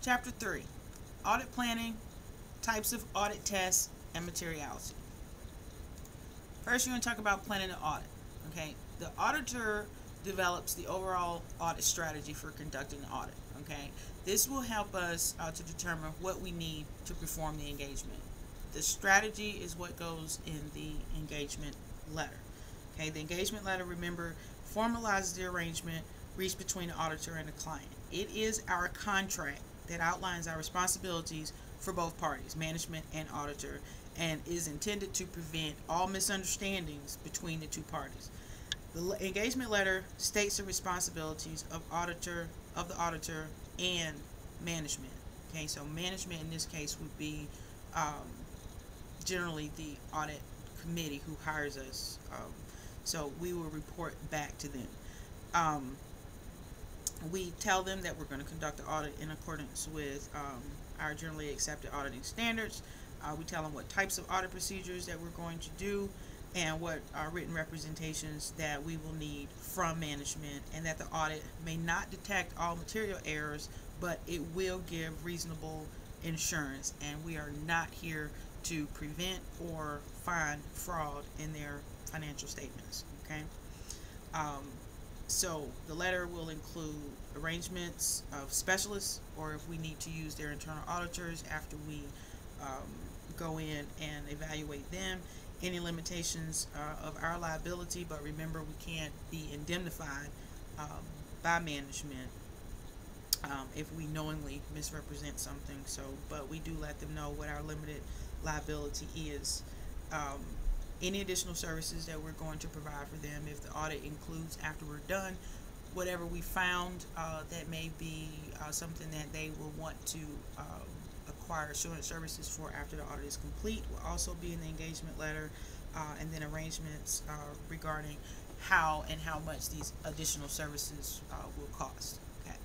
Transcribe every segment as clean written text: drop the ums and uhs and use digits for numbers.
Chapter 3, Audit Planning, Types of Audit Tests, and Materiality. First, you're going to talk about planning an audit. Okay, the auditor develops the overall audit strategy for conducting an audit. Okay, this will help us to determine what we need to perform the engagement. The strategy is what goes in the engagement letter. Okay, the engagement letter, remember, formalizes the arrangement reached between the auditor and the client. It is our contract that outlines our responsibilities for both parties, management and auditor, and is intended to prevent all misunderstandings between the two parties. The engagement letter states the responsibilities of the auditor and management. Okay, so management in this case would be generally the audit committee who hires us. So we will report back to them. We tell them that we're going to conduct the audit in accordance with our generally accepted auditing standards. We tell them what types of audit procedures that we're going to do and what written representations that we will need from management, and that the audit may not detect all material errors, but it will give reasonable insurance, and we are not here to prevent or find fraud in their financial statements. Okay. So the letter will include arrangements of specialists, or if we need to use their internal auditors after we go in and evaluate them, any limitations of our liability, but remember we can't be indemnified by management if we knowingly misrepresent something. So, but we do let them know what our limited liability is. Any additional services that we're going to provide for them if the audit includes, after we're done, whatever we found that may be something that they will want to acquire assurance services for after the audit is complete, will also be in the engagement letter, and then arrangements regarding how and how much these additional services will cost. Okay.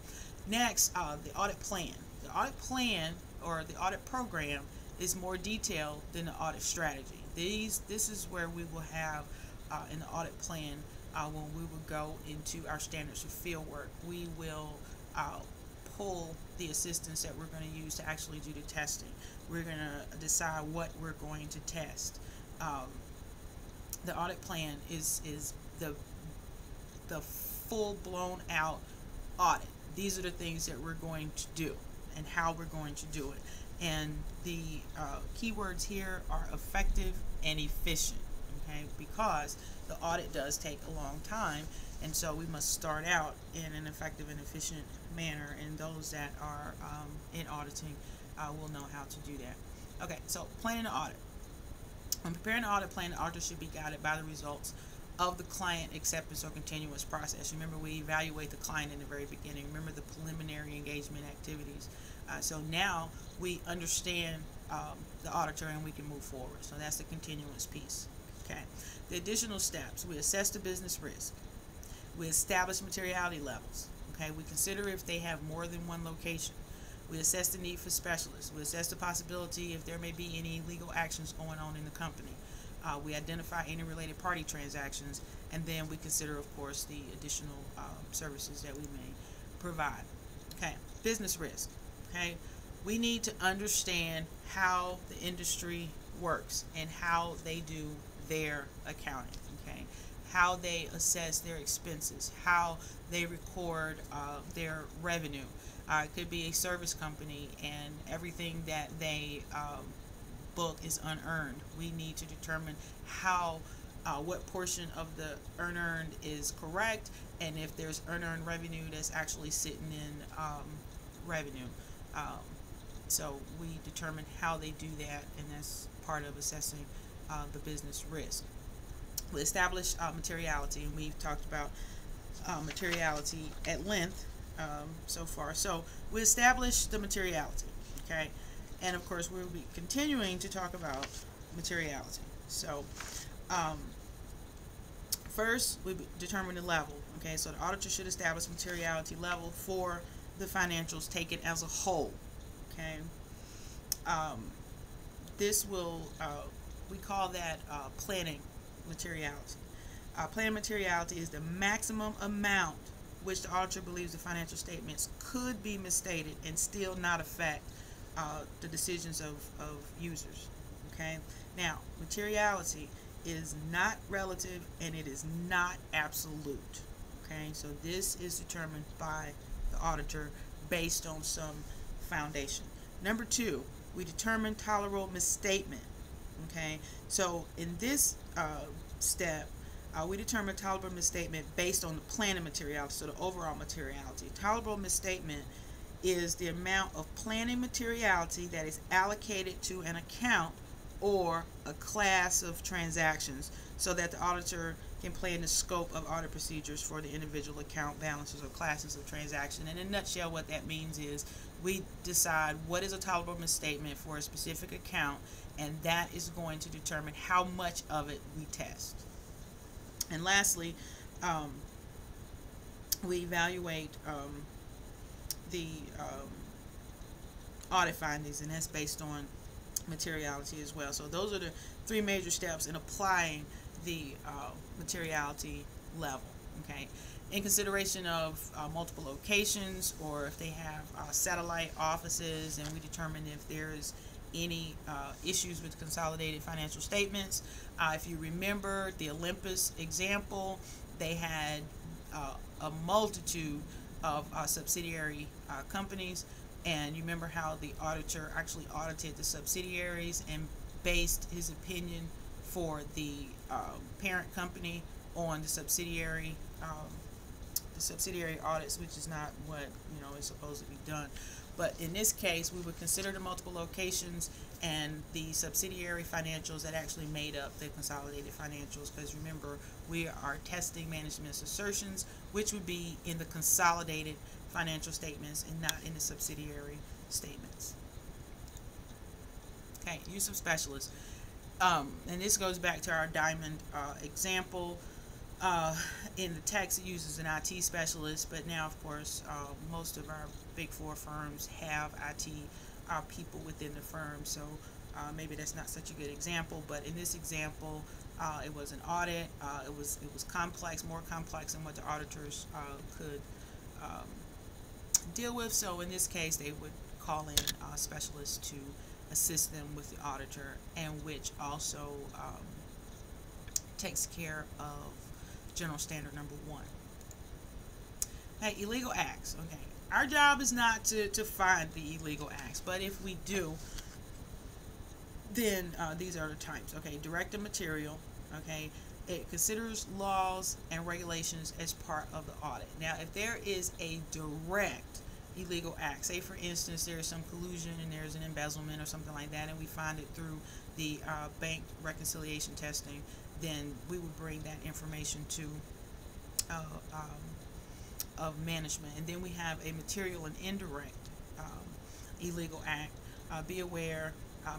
Next, the audit plan. The audit plan, or the audit program, is more detailed than the audit strategy. This is where we will have in the audit plan, when we will go into our standards of field work, we will pull the assistance that we're going to use to actually do the testing. We're going to decide what we're going to test. The audit plan is the full-blown out audit. These are the things that we're going to do and how we're going to do it. And the keywords here are effective and efficient, okay, because the audit does take a long time, and so we must start out in an effective and efficient manner, and those that are in auditing will know how to do that. Okay, so planning an audit. When preparing an audit plan, the auditor should be guided by the results of the client acceptance or continuous process. Remember, we evaluate the client in the very beginning. Remember the preliminary engagement activities. So now we understand the auditor and we can move forward. So that's the continuous piece. Okay. The additional steps: we assess the business risk. We establish materiality levels. Okay. We consider if they have more than one location. We assess the need for specialists. We assess the possibility if there may be any legal actions going on in the company. We identify any related party transactions, and then we consider, of course, the additional services that we may provide. Okay, business risk. Okay, we need to understand how the industry works and how they do their accounting. Okay, how they assess their expenses, how they record their revenue. It could be a service company, and everything that they book is unearned. We need to determine how what portion of the unearned is correct, and if there's unearned revenue that's actually sitting in revenue. So we determine how they do that, and that's part of assessing the business risk. We establish materiality, and we've talked about materiality at length so far. So we establish the materiality, okay, and of course we'll be continuing to talk about materiality. So first we determine the level. Okay, so the auditor should establish materiality level for the financials taken as a whole. Okay, this will we call that planning materiality. Planning materiality is the maximum amount which the auditor believes the financial statements could be misstated and still not affect the decisions of users. Okay, now materiality is not relative and it is not absolute. Okay, so this is determined by the auditor based on some foundation. Number two, we determine tolerable misstatement. Okay, so in this step, we determine tolerable misstatement based on the plan of materiality, so the overall materiality. Tolerable misstatement is the amount of planning materiality that is allocated to an account or a class of transactions so that the auditor can plan the scope of audit procedures for the individual account balances or classes of transaction. And in a nutshell, what that means is we decide what is a tolerable misstatement for a specific account, and that is going to determine how much of it we test. And lastly, we evaluate the audit findings, and that's based on materiality as well. So those are the three major steps in applying the materiality level. Okay, in consideration of multiple locations, or if they have satellite offices, and we determine if there is any issues with consolidated financial statements. If you remember the Olympus example, they had a multitude of subsidiary companies, and you remember how the auditor actually audited the subsidiaries and based his opinion for the parent company on the subsidiary audits, which is not what is supposed to be done. But in this case, we would consider the multiple locations and the subsidiary financials that actually made up the consolidated financials, because remember, we are testing management's assertions, which would be in the consolidated financial statements and not in the subsidiary statements. Okay, use of specialists. And this goes back to our diamond example. In the text, it uses an IT specialist, but now, of course, most of our Big Four firms have IT people within the firm, so maybe that's not such a good example. But in this example, it was an audit. It was complex, more complex than what the auditors could deal with. So in this case, they would call in specialists to assist them with the auditor, and which also takes care of general standard number 1. Hey, illegal acts. Okay, our job is not to find the illegal acts, but if we do, then these are the types. Okay, directive material. Okay, it considers laws and regulations as part of the audit. Now, if there is a direct illegal act, say for instance there is some collusion and there's an embezzlement or something like that, and we find it through the bank reconciliation testing, then we would bring that information to of management. And then we have a material and indirect illegal act. Be aware,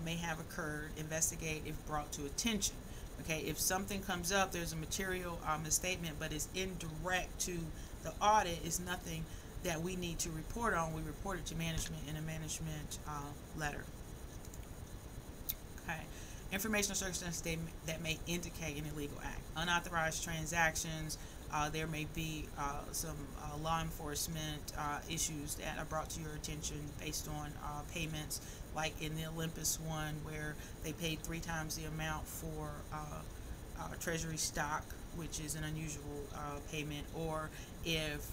may have occurred, investigate if brought to attention. Okay, if something comes up, there's a material misstatement, but it's indirect to the audit, is nothing that we need to report on. We report it to management in a management letter. Okay, information or circumstances that may indicate an illegal act. Unauthorized transactions. There may be some law enforcement issues that are brought to your attention based on payments, like in the Olympus one where they paid 3 times the amount for treasury stock, which is an unusual payment, or if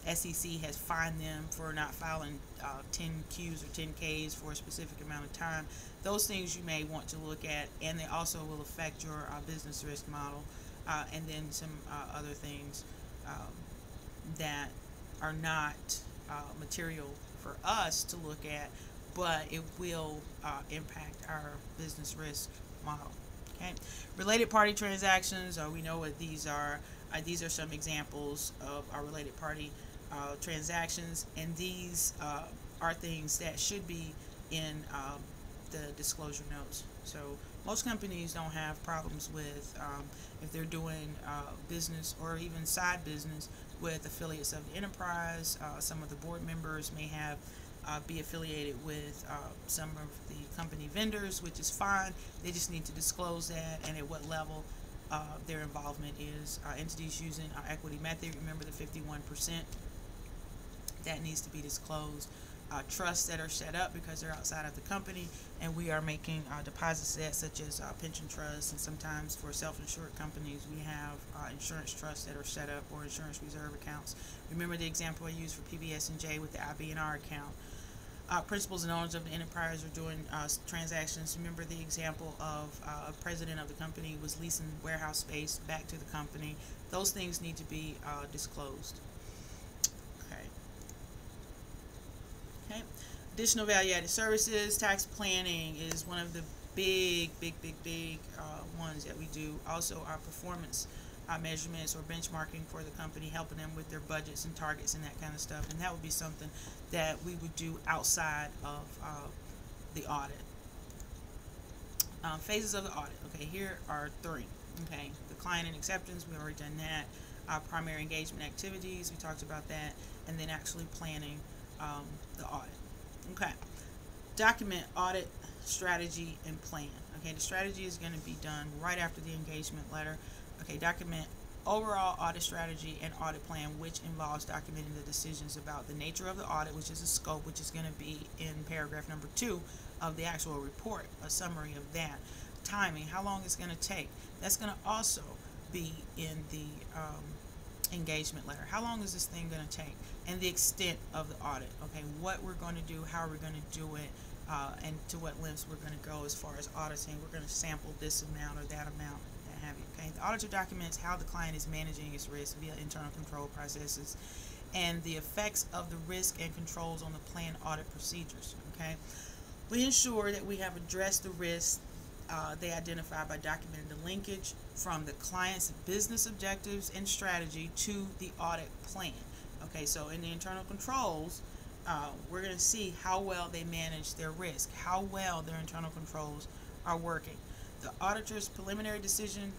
SEC has fined them for not filing 10 Qs or 10 Ks for a specific amount of time. Those things you may want to look at, and they also will affect your business risk model, and then some other things that are not material for us to look at, but it will impact our business risk model. Okay, related party transactions. We know what these are. These are some examples of our related party transactions, and these are things that should be in the disclosure notes. So most companies don't have problems with if they're doing business or even side business with affiliates of the enterprise. Some of the board members may have be affiliated with some of the company vendors, which is fine. They just need to disclose that and at what level, their involvement is. Entities using our equity method, remember the 51%, that needs to be disclosed. Trusts that are set up because they're outside of the company, and we are making deposit sets such as pension trusts, and sometimes for self-insured companies we have insurance trusts that are set up, or insurance reserve accounts. Remember the example I used for PBS&J with the IBNR account. Principals and owners of the enterprise are doing transactions. Remember the example of a president of the company was leasing warehouse space back to the company. Those things need to be disclosed. Okay. Additional value-added services. Tax planning is one of the big ones that we do. Also, our performance measurements or benchmarking for the company, helping them with their budgets and targets and that kind of stuff. And that would be something that we would do outside of the audit. Phases of the audit. Okay, here are 3. Okay, the client and acceptance, we already done that. Primary engagement activities, we talked about that, and then actually planning the audit. Okay, document audit strategy and plan. Okay, the strategy is going to be done right after the engagement letter. Okay, document overall audit strategy and audit plan, which involves documenting the decisions about the nature of the audit, which is a scope, which is going to be in paragraph number 2 of the actual report, a summary of that. Timing, how long it's going to take, that's going to also be in the engagement letter. How long is this thing going to take, and the extent of the audit. Okay, what we're going to do, how we're going to do it, and to what lengths we're going to go as far as auditing. We're going to sample this amount or that amount, that have you. Okay, the auditor documents how the client is managing its risk via internal control processes and the effects of the risk and controls on the planned audit procedures. Okay, we ensure that we have addressed the risks they identify by documenting the linkage from the client's business objectives and strategy to the audit plan. Okay, so in the internal controls, we're going to see how well they manage their risk, how well their internal controls are working. The auditor's preliminary decision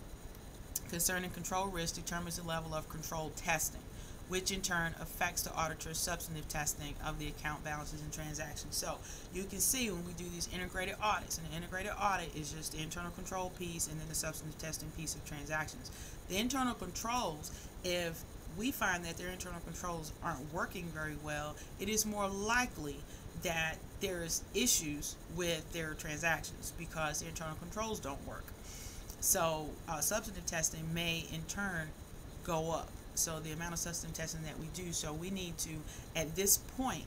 concerning control risk determines the level of control testing, which in turn affects the auditor's substantive testing of the account balances and transactions. So you can see when we do these integrated audits, and the integrated audit is just the internal control piece and then the substantive testing piece of transactions. The internal controls, if we find that their internal controls aren't working very well, it is more likely that there's issues with their transactions because the internal controls don't work. So substantive testing may in turn go up. So the amount of substantive testing that we do, so we need to, at this point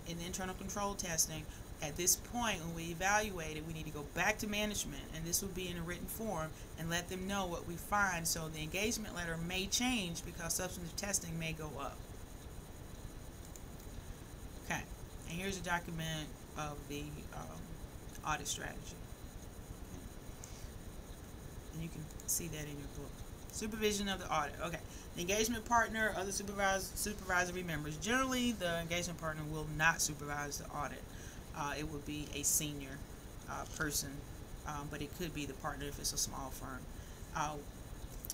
in the internal control testing, at this point when we evaluate it, we need to go back to management, and this will be in a written form, and let them know what we find. So the engagement letter may change because substantive testing may go up. Okay, and here's a document of the audit strategy. Okay. And you can see that in your book. Supervision of the audit. Okay, the engagement partner, other supervisory members. Generally, the engagement partner will not supervise the audit. It would be a senior person, but it could be the partner if it's a small firm.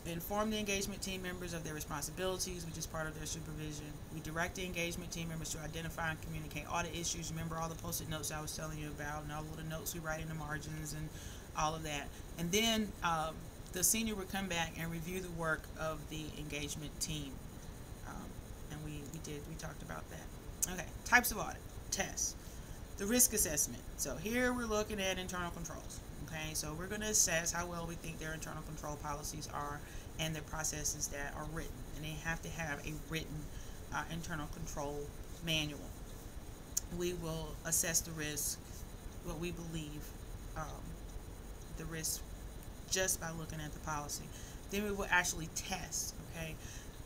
Inform the engagement team members of their responsibilities, which is part of their supervision. We direct the engagement team members to identify and communicate audit issues. Remember all the post-it notes I was telling you about, and all the little notes we write in the margins and all of that. And then the senior would come back and review the work of the engagement team. And we talked about that. Okay, types of audit. Tests. The risk assessment. So here we're looking at internal controls. Okay, so we're going to assess how well we think their internal control policies are and their processes that are written. And they have to have a written internal control manual. We will assess the risk, what we believe the risk, just by looking at the policy. Then we will actually test, okay,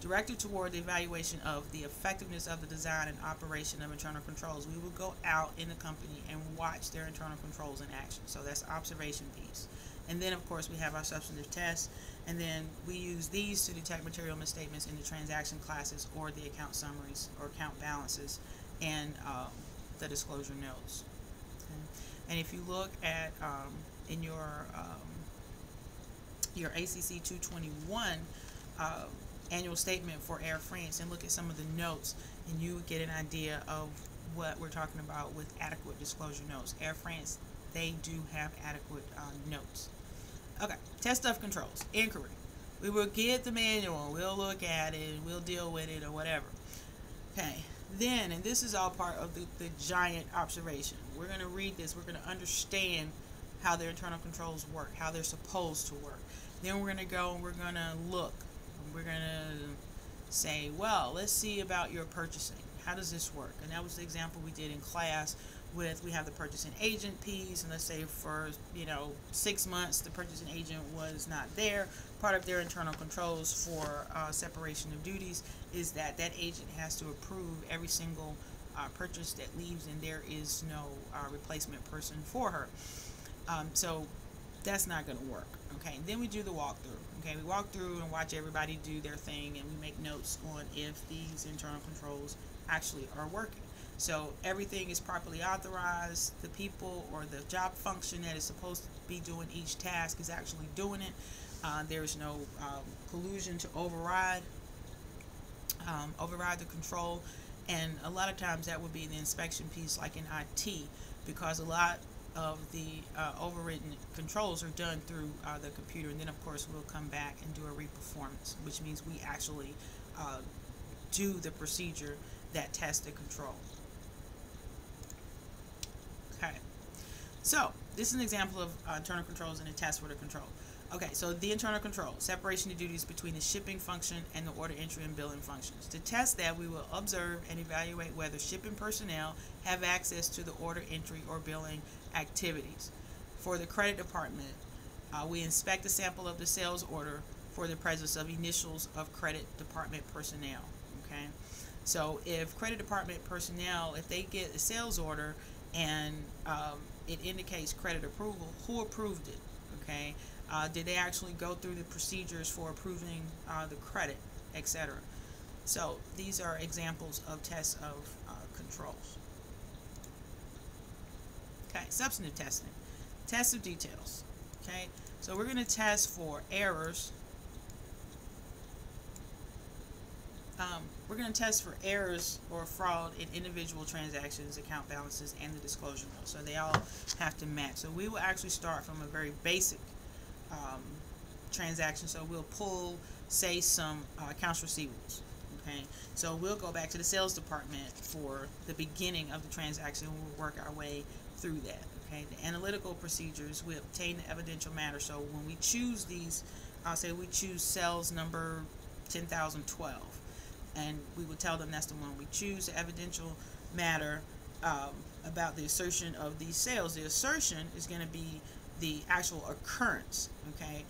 directed toward the evaluation of the effectiveness of the design and operation of internal controls. We will go out in the company and watch their internal controls in action. So that's the observation piece. And then, of course, we have our substantive tests, and then we use these to detect material misstatements in the transaction classes or the account summaries or account balances and the disclosure notes. Okay. And if you look at in your ACC269 annual statement for Air France and look at some of the notes, and you get an idea of what we're talking about with adequate disclosure notes. Air France, they do have adequate notes. Okay, test of controls. Inquiry. We will get the manual, we'll look at it, we'll deal with it or whatever. Okay, then, and this is all part of the giant observation. We're going to read this, we're going to understand how their internal controls work, how they're supposed to work. Then we're going to go and we're going to look. We're going to say, well, let's see about your purchasing. How does this work? And that was the example we did in class with, we have the purchasing agent piece, and let's say for 6 months the purchasing agent was not there. Part of their internal controls for separation of duties is that that agent has to approve every single purchase that leaves, and there is no replacement person for her. So that's not going to work. Okay, and then we do the walkthrough. Okay, we walk through and watch everybody do their thing, and we make notes on if these internal controls actually are working. So everything is properly authorized. The people or the job function that is supposed to be doing each task is actually doing it. There is no collusion to override the control. And a lot of times that would be the inspection piece, like in IT, because a lot of the overridden controls are done through the computer. And then of course we'll come back and do a reperformance, which means we actually do the procedure that tests the control. Okay, so this is an example of internal controls and a test for the control. Okay, so the internal control, separation of duties between the shipping function and the order entry and billing functions. To test that, we will observe and evaluate whether shipping personnel have access to the order entry or billing activities. For the credit department, we inspect a sample of the sales order for the presence of initials of credit department personnel. Okay, so if credit department personnel, if they get a sales order and it indicates credit approval, who approved it? Okay, did they actually go through the procedures for approving the credit, etc.? So these are examples of tests of controls. Okay, substantive testing, tests of details. Okay, so we're going to test for errors. We're going to test for errors or fraud in individual transactions, account balances, and the disclosure notes. So they all have to match. So we will actually start from a very basic transaction. So we'll pull, say, some accounts receivables. Okay, so we'll go back to the sales department for the beginning of the transaction. We'll work our way through that. Okay, the analytical procedures, we obtain the evidential matter. So when we choose these, I'll say we choose sales number 10,012, and we will tell them that's the one we choose. The evidential matter about the assertion of these sales. The assertion is going to be the actual occurrence. Okay,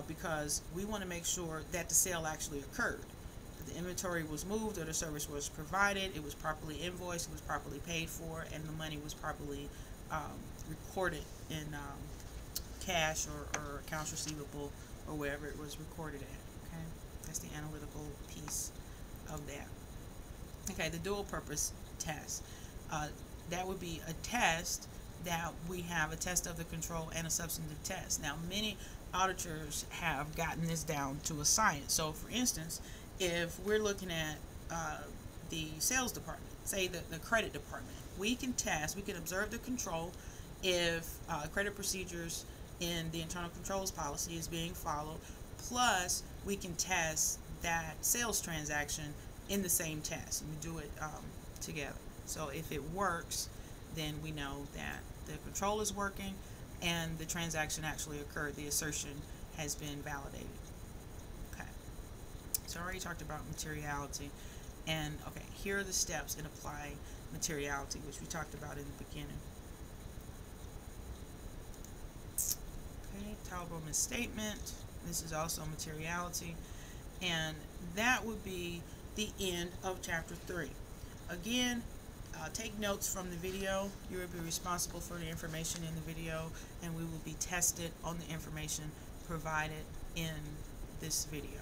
because we want to make sure that the sale actually occurred. The inventory was moved, or the service was provided, it was properly invoiced, it was properly paid for, and the money was properly recorded in cash or accounts receivable or wherever it was recorded at. Okay, that's the analytical piece of that. Okay, the dual purpose test. That would be a test that we have a test of the control and a substantive test. Now, many auditors have gotten this down to a science. So, for instance, if we're looking at the sales department, say the credit department, we can test, we can observe the control if credit procedures in the internal controls policy is being followed, plus we can test that sales transaction in the same test, and we do it together. So if it works, then we know that the control is working and the transaction actually occurred, the assertion has been validated. Okay, so I already talked about materiality, and okay, here are the steps in applying materiality, which we talked about in the beginning. Okay, tolerable misstatement, this is also materiality, and that would be the end of chapter 3. Again, take notes from the video. You will be responsible for the information in the video, and we will be tested on the information provided in this video.